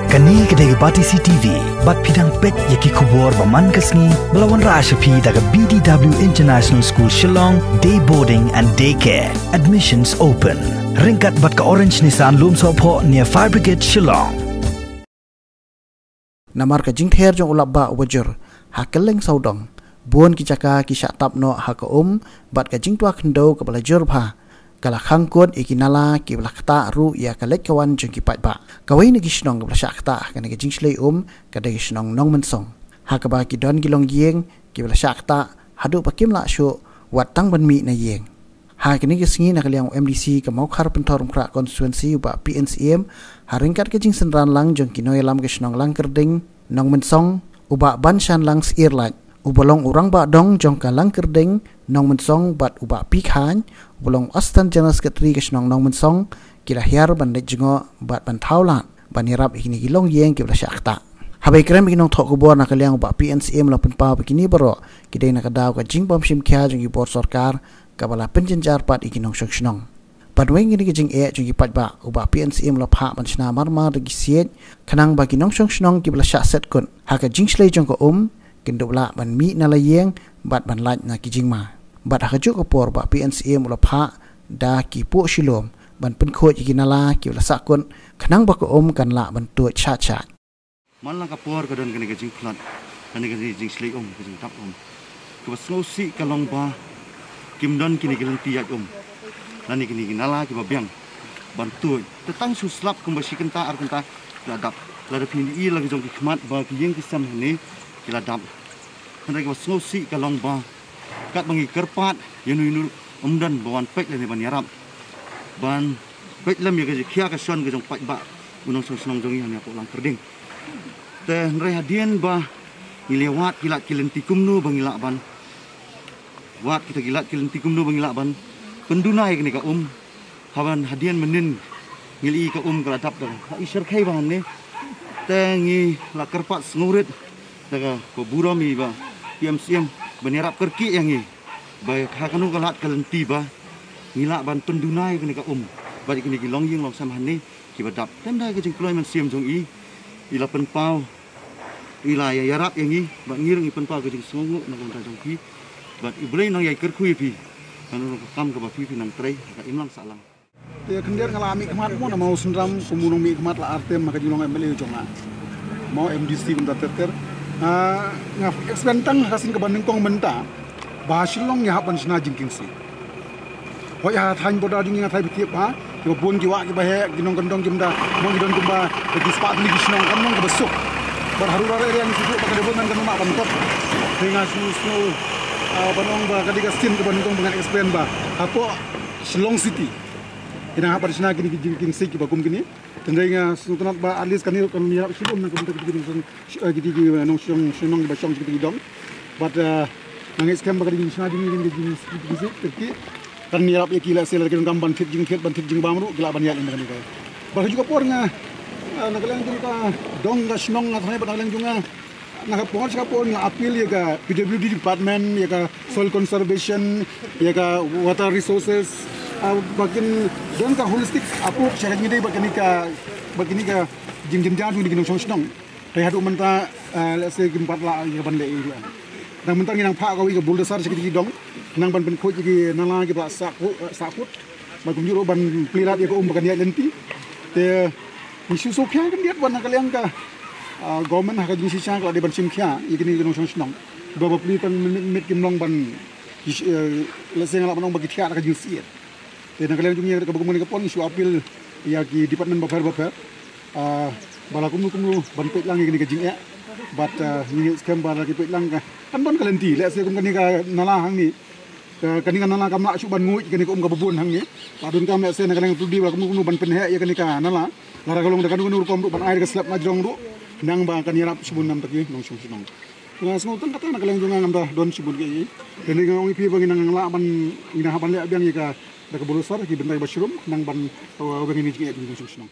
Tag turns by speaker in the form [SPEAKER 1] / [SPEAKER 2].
[SPEAKER 1] Kani kedai bati CTV, bat pidang pet yaki kubur baman kesni, belawan Rashapi daga BDW International School Shillong, day boarding and daycare. Admissions open. Ringkat bat ke Orange Nissan Lum Sopo near Fire Brigade Shillong.
[SPEAKER 2] Namar ka Jingkieng jong ulap ba wajur, hakeleng saudong. Buon ki caka ki syak tap no ha ka bat ka jingtua kendo ka belajur pha. Kala khangkut ikinala ki bela kata ru ya kalek kawan jeng ki pat ba. Kawai ni gisnong ka bela syak kata ka ni jingslei ka de gisnong nong mensong. Ha ka ba ki don ki long yeng ki bela syak kata hadu pakim la syu wat tang ban mi na yeng. Ha kini gisngi na kaliang MDC ka mau khar pentor kra konstituensi ba PNCM haringkat ke jing senran lang jeng ki noi lam gisnong lang kerding nong mensong uba ban shan lang sirlat. Ubalong orang ba dong jong ka lang kerding nong mensong bat uba pikhan ubalong Assistant General Secretary kesnong nong mensong kila hiar ban de jengo bat ban thaulan ban hirap ikini gilong yeng ki bla syakta habai krem ikinong thok kubor na kaliang uba PNCM la penpa begini baro kidai na kadaw ka jing bom sim kya jong ibor sarkar ka bala penjenjar pat ikinong syoknong padweng ini jing jong ipat ba uba PNCM la pha ban Shna marmar de Siej kanang ba kinong syoknong ki bla syak set kun ha ka jing slei jong ko kindubla ban mi na layeng bat ban laj na kijingma bat hajuk opor ba PNCM ula pha da ki pu shilom ban pen khoj ikinala ki ula sakun khanang ba ko kan la ban tu cha cha
[SPEAKER 3] man la kapor ka don kani kijing plat kani kijing slei kijing tap ko snosi kalong ba kim don kini Lynti ya nani kini kinala ki ba biang ban tu tetang suslap kumbasi kenta ar kenta ladap la pini i lagi jong ki khmat ba ki yeng ki sam ni kiladap hendak wasnosi kalong ba kat bangi kerpat yenu umdan bawan pek le ban yarap ban pek lam ya ke khia ka son ke jong pat ba unong sonong jong yang ko lang kerding te nre hadien ba ilewat kilat Lynti kumnu bangila ban wat kita kilat Lynti kumnu bangila ban pendunai ke ni ka haban hadien menin ngili ka keladap dah isar khai ban ni te ngi la kerpat ngurit daga ko burami ba PMCM benirap kerki yang ni ba hakanu kalat Lynti ba ngila ban pendunai kini ka balik kini gilong yeng long sam hani ki badap tanda ke jing employment sim jong ila penpau ila ya yarap yang ni ba ngir ngi penpau ke jing sungu na kon jong ki ba iblei nang yai kerkui pi anu kam ka ba pi nang trei ka imlang salang
[SPEAKER 4] te kendir ngalami kemat mo na mau sundram kumunong mi kemat la artem maka jilong MLA jonga mau MDC benda terter ngaf ekspentang hasin ke Nyngkong menta basilong ya hapan Shna Jingkieng si ho ya thain boda jing ngai bitiep ha ki bon ki wa ki bahe ginong gendong kimda mo gidon kumba ki spat ni gisnong kamnong ke besuk berharu area ni situ pakai debon kan mak bantot dengan susu banong ba kadiga Sien ke Nyngkong dengan ekspen ba apo Shillong City ina hapan Shna kini Jingkieng si ki bakum kini tendanya suntunat ba alis kan mirap silum nang kebentuk gidi nong syong ba syong gidi dong but nangis kem bagadi Shna gidi terki kan mirap ya kila sel kan gamban fit jing bamru gila ban yal ini kan bah juga pornya nagalang juga dong ga snong na thane nagalang juga na por ska por na appeal ya ga PWD department ya ga soil conservation ya ga water resources bagian dan ka holistic approach cara ni dai bagini ka jing jan ni ginong snong dai hadu menta let's say gempat la ya ban dai nang mentang nang pha ka wi ka buldasar sikit dong nang ban ben khoj gi nala gi ba sakut bagum juro ban plirat ya ko bagan ya Lynti te isu so kya kan diat ban kaliang ka government ha ka jing sisa ka de ban sim kya igini ginong snong ba plitan mit kimlong ban let's say ngala banong bagi thia ka jing siet te nang kaliang jung ya ka bagum ni ka pon isu appeal ya ki department bafer bala kumnu ban pet lang igini ka jing ya but ni scam bala ki pet lang ka kan ban Lynti let's say kum kani ka nala hang ni kani kan nala kam la su ban ngui kani kum ka bubun hang ni padun kam let's say na kaliang tudi ba kum ban pen he ya kani ka nala lara kalong da kan kum kom ban air ka slap na jong ru nang ba kan yarap subun nam taki nong sung sunong nga smotan kata na kaliang junga ngam don subun ki kani nga ongi pi bangin nang la ban ina haban le abiang ka da ka bulusar ki bentai bashrum nang ban bangin ni ki nong sung sunong